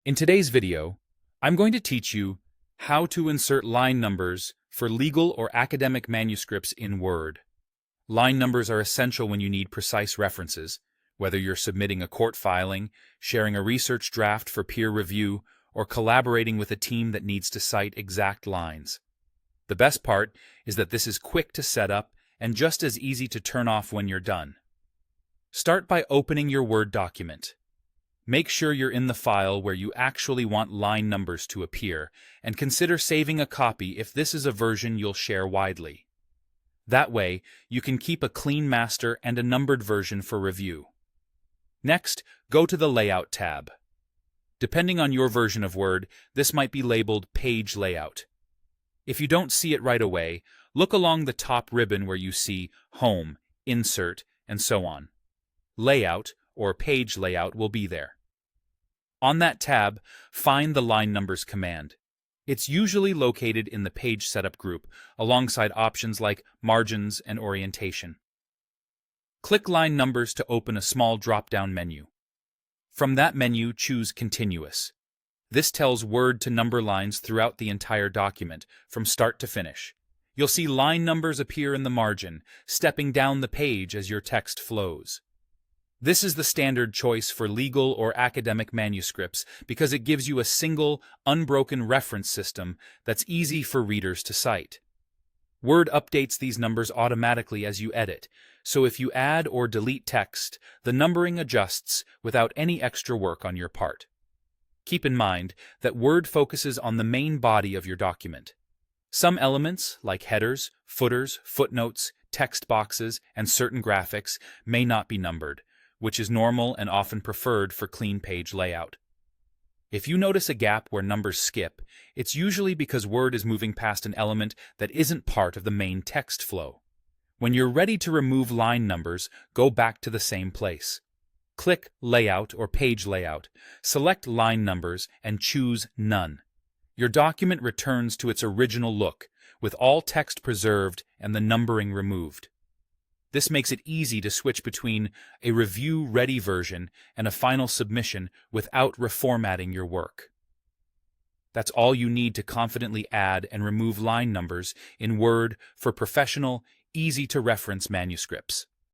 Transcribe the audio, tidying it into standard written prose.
In today's video, I'm going to teach you how to insert line numbers for legal or academic manuscripts in Word. Line numbers are essential when you need precise references, whether you're submitting a court filing, sharing a research draft for peer review, or collaborating with a team that needs to cite exact lines. The best part is that this is quick to set up and just as easy to turn off when you're done. Start by opening your Word document. Make sure you're in the file where you actually want line numbers to appear, and consider saving a copy if this is a version you'll share widely. That way, you can keep a clean master and a numbered version for review. Next, go to the Layout tab. Depending on your version of Word, this might be labeled Page Layout. If you don't see it right away, look along the top ribbon where you see Home, Insert, and so on. Layout, or Page Layout, will be there. On that tab, find the Line Numbers command. It's usually located in the Page Setup group, alongside options like Margins and Orientation. Click Line Numbers to open a small drop-down menu. From that menu, choose Continuous. This tells Word to number lines throughout the entire document, from start to finish. You'll see line numbers appear in the margin, stepping down the page as your text flows. This is the standard choice for legal or academic manuscripts because it gives you a single, unbroken reference system that's easy for readers to cite. Word updates these numbers automatically as you edit, so if you add or delete text, the numbering adjusts without any extra work on your part. Keep in mind that Word focuses on the main body of your document. Some elements, like headers, footers, footnotes, text boxes, and certain graphics, may not be numbered, which is normal and often preferred for clean page layout. If you notice a gap where numbers skip, it's usually because Word is moving past an element that isn't part of the main text flow. When you're ready to remove line numbers, go back to the same place. Click Layout or Page Layout, select Line Numbers, and choose None. Your document returns to its original look, with all text preserved and the numbering removed. This makes it easy to switch between a review-ready version and a final submission without reformatting your work. That's all you need to confidently add and remove line numbers in Word for professional, easy-to-reference manuscripts.